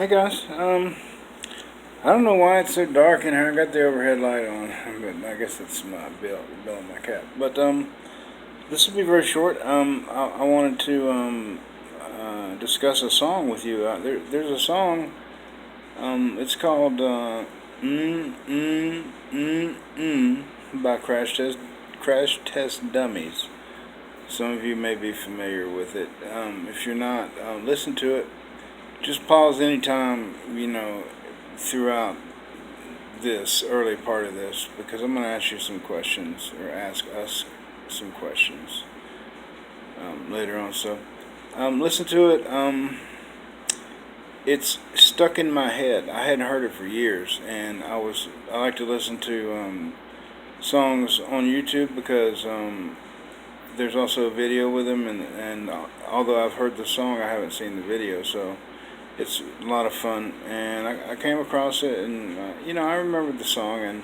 Hey guys, I don't know why it's so dark in here. I got the overhead light on, but I guess it's my bill of my cat. But this will be very short. I wanted to discuss a song with you. There's a song. It's called by Crash Test Dummies. Some of you may be familiar with it. If you're not, listen to it. Just pause anytime, throughout this early part of this, because I'm going to ask you some questions, or ask us some questions later on. So listen to it. It's stuck in my head. I hadn't heard it for years, and I like to listen to songs on YouTube because there's also a video with them, and although I've heard the song, I haven't seen the video. So it's a lot of fun, and I came across it, and I remembered the song,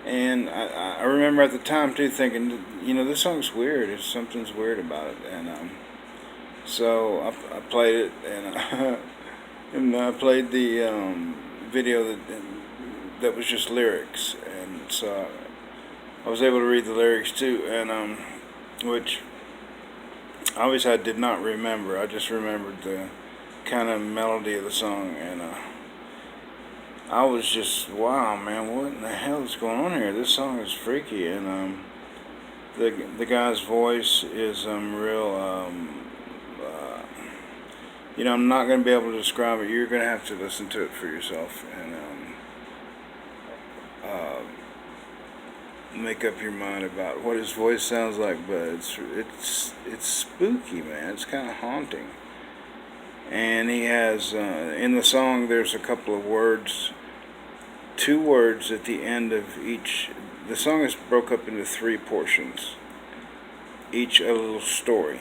and I remember at the time too thinking, this song's weird. Something's weird about it, and so I played it, and and I played the video that was just lyrics, and so I was able to read the lyrics too, and which obviously I did not remember. I just remembered the kind of melody of the song, and I was just, wow, man, what in the hell is going on here? This song is freaky, and the guy's voice is real. I'm not going to be able to describe it. You're going to have to listen to it for yourself, and make up your mind about what his voice sounds like. But it's spooky, man. It's kind of haunting. And he has, in the song, there's a couple of words, 2 words at the end of each. The song is broke up into 3 portions, each a little story,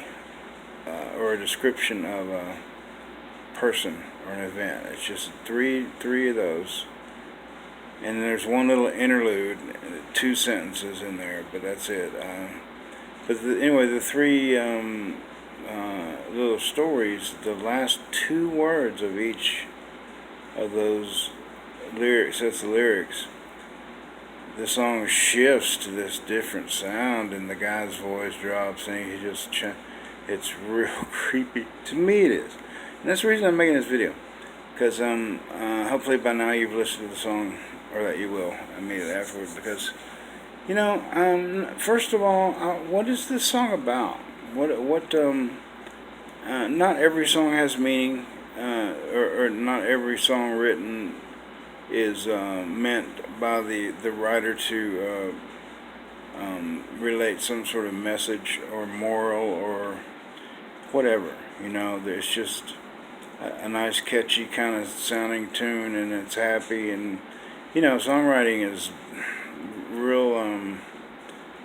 or a description of a person or an event. It's just three of those. And there's one little interlude, 2 sentences in there, but that's it. Anyway, the 3 little stories, the last 2 words of each of those lyrics, that's the lyrics, the song shifts to this different sound, and the guy's voice drops, and he just it's real creepy. To me it is. And that's the reason I'm making this video, because hopefully by now you've listened to the song, or that you will immediately afterwards, because first of all, what is this song about? Not every song has meaning, or not every song written is meant by the writer to relate some sort of message or moral or whatever. There's just a nice, catchy kind of sounding tune, and it's happy, and songwriting is real.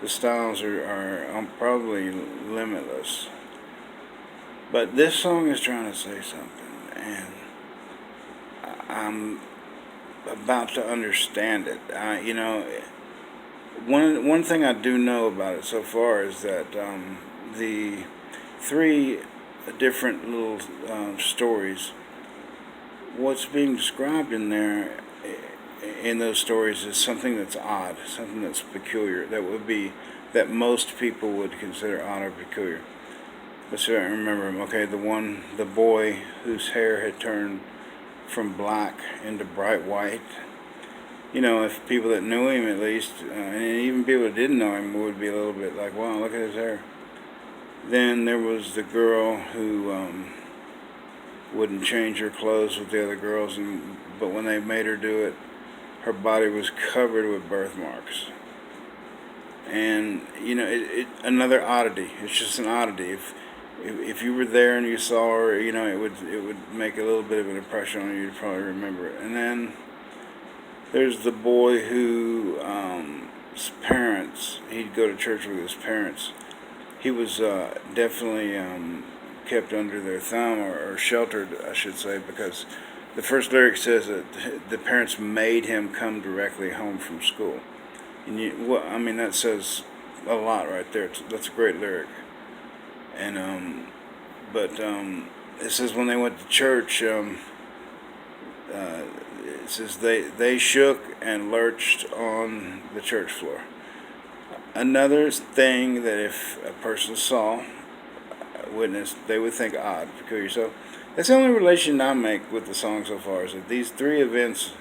The styles are probably limitless. But this song is trying to say something, and I'm about to understand it. One thing I do know about it so far is that the 3 different little stories, what's being described in there, in those stories, is something that's odd, something that's peculiar, that most people would consider odd or peculiar. Let's see if I remember him. Okay, the boy whose hair had turned from black into bright white. If people that knew him, at least, and even people that didn't know him, would be a little bit like, wow, look at his hair. Then there was the girl who wouldn't change her clothes with the other girls, but when they made her do it, her body was covered with birthmarks. And another oddity. It's just an oddity. If you were there and you saw her, it would make a little bit of an impression on you. You'd probably remember it. And then there's the boy who his parents. He'd go to church with his parents. He was definitely kept under their thumb, or sheltered, I should say, because the first lyric says that the parents made him come directly home from school. And that says a lot right there. That's a great lyric. And but it says when they went to church, it says they shook and lurched on the church floor. Another thing that if a person saw, witnessed, they would think odd, peculiar. So that's the only relation I make with the song so far, is that these three events,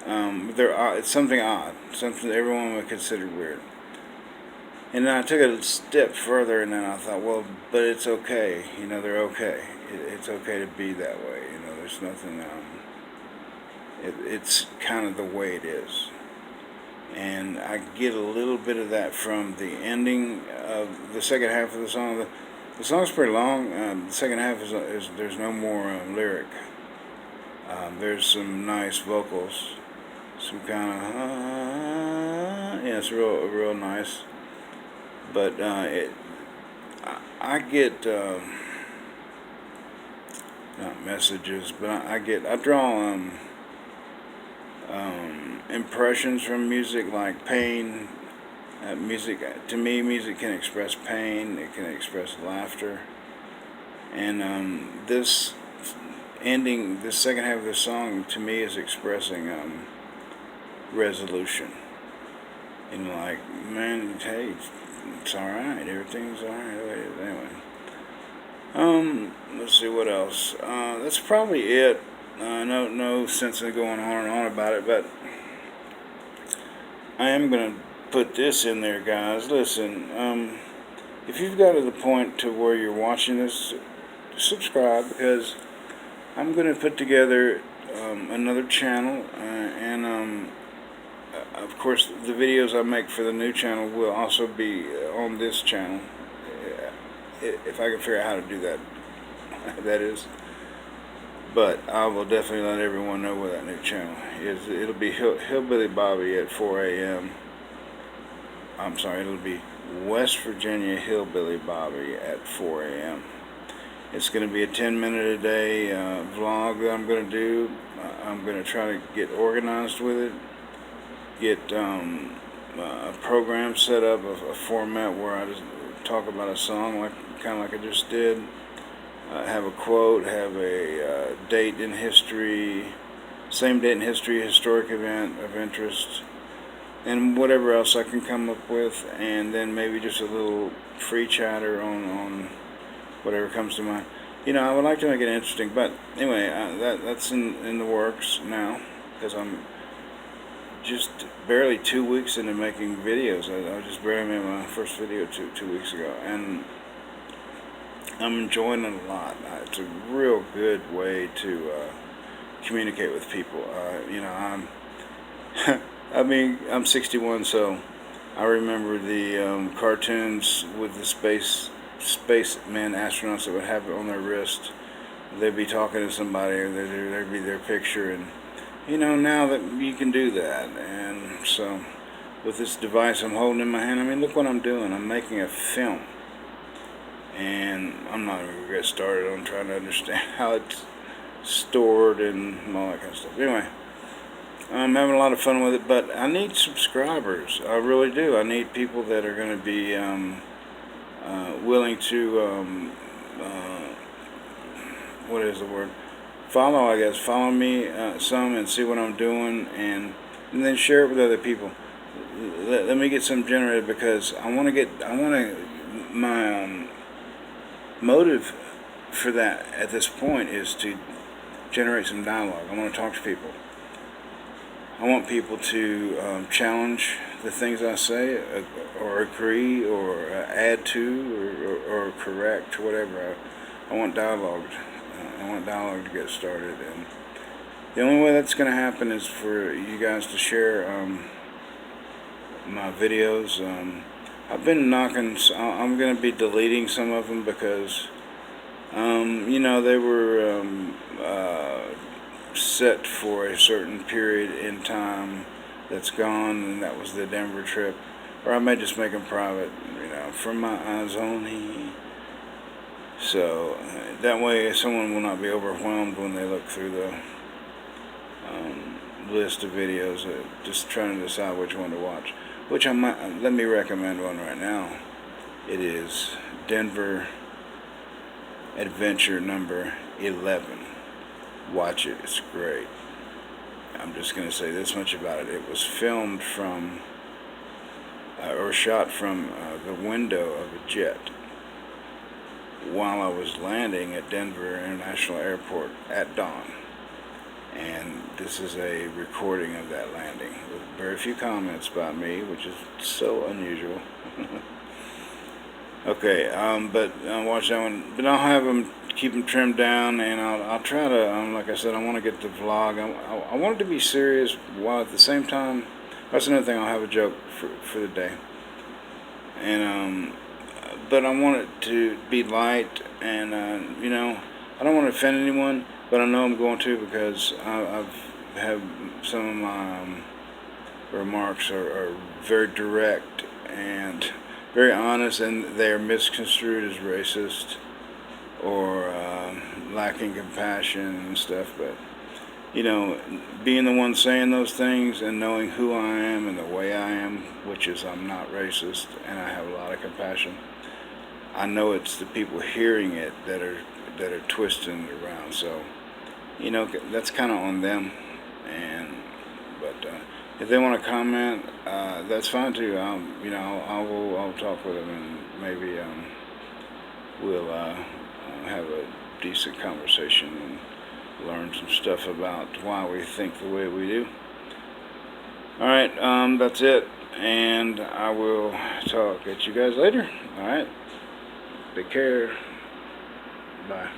they're odd. It's something odd, something that everyone would consider weird. And then I took it a step further, and then I thought, well, but it's okay. They're okay. It's okay to be that way. There's nothing. It's kind of the way it is. And I get a little bit of that from the ending of the second half of the song. The song's pretty long. The second half is there's no more lyric. There's some nice vocals, some kind of yeah, it's real nice. But I get not messages, but I draw impressions from music, like pain. Music, to me, music can express pain. It can express laughter. And this second half of the song, to me, is expressing resolution. Like, man, hey, it's all right. Everything's all right. Anyway, let's see what else. That's probably it. No sense in going on and on about it, but I am gonna put this in there, guys. Listen, if you've got to the point to where you're watching this, subscribe, because I'm gonna put together another channel, and of course the videos I make for the new channel will also be on this channel, if I can figure out how to do that. That is. But I will definitely let everyone know where that new channel is. It'll be Hillbilly Bobby at 4 a.m. I'm sorry, it'll be West Virginia Hillbilly Bobby at 4 a.m. It's going to be a 10-minute-a-day vlog that I'm going to do. I'm going to try to get organized with it, get a program set up, a format where I just talk about a song, kind of like I just did. Have a quote, have a date in history, same date in history, historic event of interest, and whatever else I can come up with, and then maybe just a little free chatter on whatever comes to mind. I would like to make it interesting, but anyway, that's in the works now, because I'm just barely 2 weeks into making videos. I just barely made my first video two weeks ago, and I'm enjoying it a lot. It's a real good way to communicate with people. I'm 61, so I remember the cartoons with the spacemen, astronauts that would have it on their wrist. They'd be talking to somebody, or there'd be their picture, and now that you can do that, and so with this device I'm holding in my hand, look what I'm doing. I'm making a film. And I'm not even going to get started on trying to understand how it's stored and all that kind of stuff. Anyway, I'm having a lot of fun with it, but I need subscribers. I really do. I need people that are going to be willing to, what is the word? Follow, I guess. Follow me some and see what I'm doing, and then share it with other people. Let me get some generated, because my motive for that at this point is to generate some dialogue. I want to talk to people. I want people to challenge the things I say, or agree, or add to, or correct, whatever. I want dialogue. I want dialogue to get started, and the only way that's going to happen is for you guys to share my videos. I've been knocking. I'm going to be deleting some of them, because, they were set for a certain period in time that's gone, and that was the Denver trip. Or I may just make them private, from my eyes only. So that way someone will not be overwhelmed when they look through the list of videos, just trying to decide which one to watch. Which let me recommend one right now. It is Denver Adventure number 11. Watch it, it's great. I'm just going to say this much about it. It was filmed from, or shot from the window of a jet while I was landing at Denver International Airport at dawn. And this is a recording of that landing with very few comments by me, which is so unusual. Okay, but watch that one. But I'll have them, keep them trimmed down, and I'll try to, like I said, I want to get the vlog. I want it to be serious while at the same time. That's another thing. I'll have a joke for the day, and but I want it to be light, and I don't want to offend anyone, but I know I'm going to, because I've had some of my remarks are very direct and very honest, and they are misconstrued as racist or lacking compassion and stuff. But being the one saying those things and knowing who I am and the way I am, which is I'm not racist and I have a lot of compassion, I know it's the people hearing it that are twisting it around. So that's kind of on them. But if they want to comment, that's fine too. I'll talk with them, and maybe we'll have a decent conversation and learn some stuff about why we think the way we do. All right, that's it, and I will talk at you guys later. All right, take care. Bye.